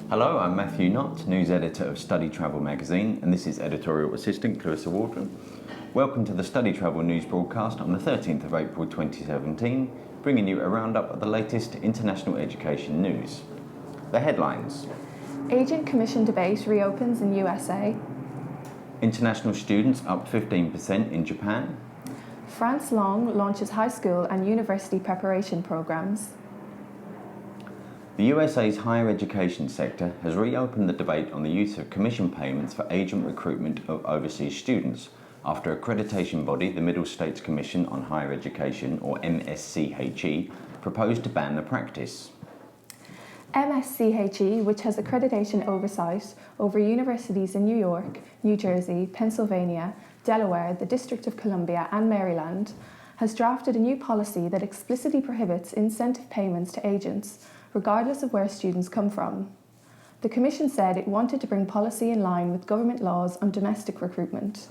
Hello, I'm Matthew Knott, news editor of StudyTravel magazine, and this is editorial assistant Clarissa Waldron. Welcome to the StudyTravel news broadcast on the 13th of April 2017, bringing you a roundup of the latest international education news. The headlines. Agent commission debate reopens in USA. International students up 15% in Japan. France Long launches high school and university preparation programs. The USA's higher education sector has reopened the debate on the use of commission payments for agent recruitment of overseas students after accreditation body, the Middle States Commission on Higher Education, or MSCHE, proposed to ban the practice. MSCHE, which has accreditation oversight over universities in New York, New Jersey, Pennsylvania, Delaware, the District of Columbia and Maryland, has drafted a new policy that explicitly prohibits incentive payments to agents, regardless of where students come from. The Commission said it wanted to bring policy in line with government laws on domestic recruitment.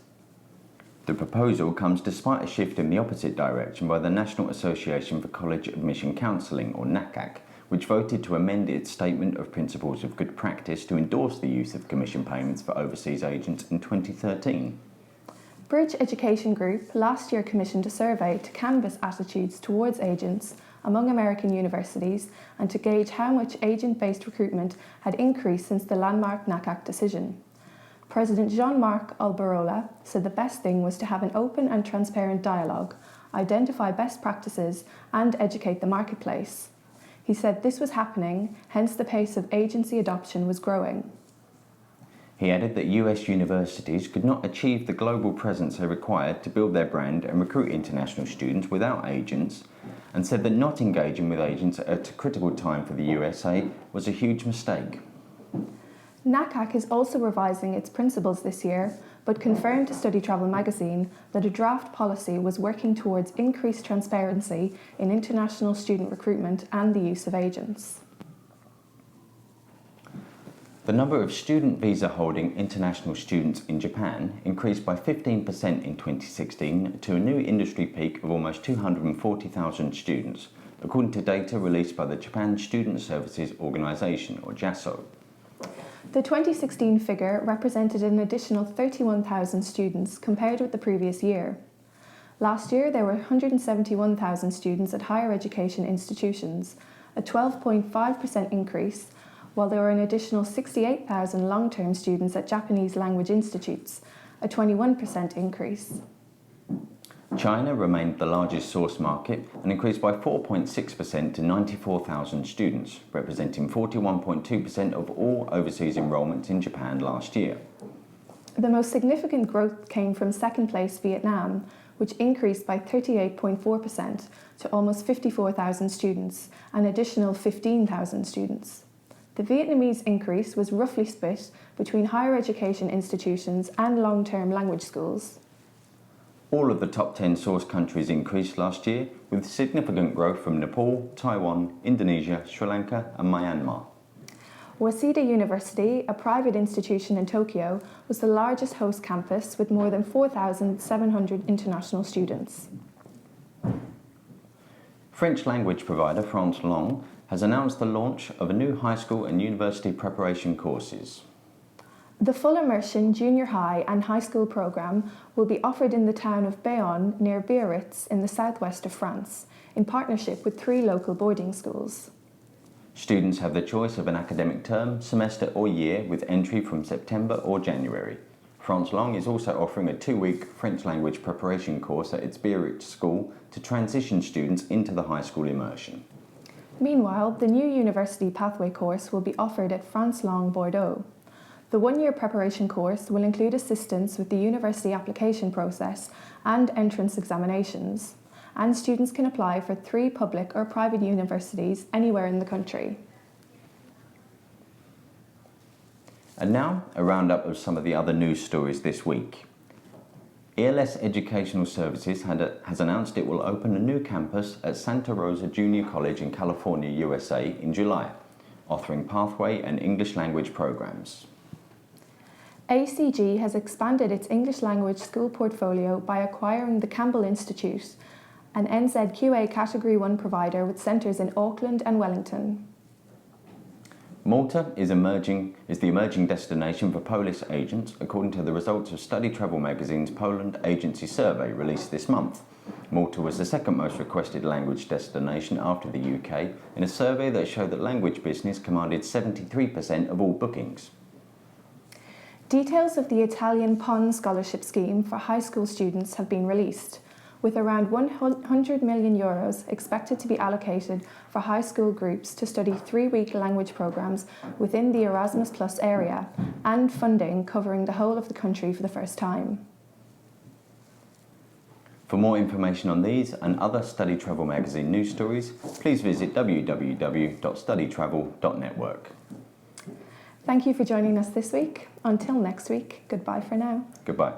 The proposal comes despite a shift in the opposite direction by the National Association for College Admission Counselling, or NACAC, which voted to amend its Statement of Principles of Good Practice to endorse the use of commission payments for overseas agents in 2013. Bridge Education Group last year commissioned a survey to canvass attitudes towards agents among American universities and to gauge how much agent-based recruitment had increased since the landmark NACAC decision. President Jean-Marc Albarola said the best thing was to have an open and transparent dialogue, identify best practices and educate the marketplace. He said this was happening, hence the pace of agency adoption was growing. He added that US universities could not achieve the global presence they required to build their brand and recruit international students without agents, and said that not engaging with agents at a critical time for the USA was a huge mistake. NACAC is also revising its principles this year, but confirmed to StudyTravel magazine that a draft policy was working towards increased transparency in international student recruitment and the use of agents. The number of student visa holding international students in Japan increased by 15% in 2016 to a new industry peak of almost 240,000 students, according to data released by the Japan Student Services Organization, or JASO. The 2016 figure represented an additional 31,000 students compared with the previous year. Last year, there were 171,000 students at higher education institutions, a 12.5% increase, while there were an additional 68,000 long-term students at Japanese language institutes, a 21% increase. China remained the largest source market and increased by 4.6% to 94,000 students, representing 41.2% of all overseas enrolments in Japan last year. The most significant growth came from second-place Vietnam, which increased by 38.4% to almost 54,000 students, an additional 15,000 students. The Vietnamese increase was roughly split between higher education institutions and long-term language schools. All of the top 10 source countries increased last year, with significant growth from Nepal, Taiwan, Indonesia, Sri Lanka and Myanmar. Waseda University, a private institution in Tokyo, was the largest host campus with more than 4,700 international students. French language provider France Long has announced the launch of a new high school and university preparation courses. The full immersion junior high and high school programme will be offered in the town of Bayonne near Biarritz in the southwest of France, in partnership with 3 local boarding schools. Students have the choice of an academic term, semester or year with entry from September or January. France Long is also offering a 2-week French language preparation course at its Biarritz school to transition students into the high school immersion. Meanwhile, the new university pathway course will be offered at France Long Bordeaux. The 1-year preparation course will include assistance with the university application process and entrance examinations, and students can apply for 3 public or private universities anywhere in the country. And now, a roundup of some of the other news stories this week. ELS Educational Services has announced it will open a new campus at Santa Rosa Junior College in California, USA in July, offering pathway and English language programs. ACG has expanded its English language school portfolio by acquiring the Campbell Institute, an NZQA Category 1 provider with centres in Auckland and Wellington. Malta is the emerging destination for Polish agents, according to the results of StudyTravel magazine's Poland Agency Survey released this month. Malta was the second most requested language destination after the UK in a survey that showed that language business commanded 73% of all bookings. Details of the Italian PON scholarship scheme for high school students have been released, with around €100 million expected to be allocated for high school groups to study 3-week language programmes within the Erasmus Plus area, and funding covering the whole of the country for the first time. For more information on these and other StudyTravel magazine news stories, please visit www.studytravel.network. Thank you for joining us this week. Until next week, goodbye for now. Goodbye.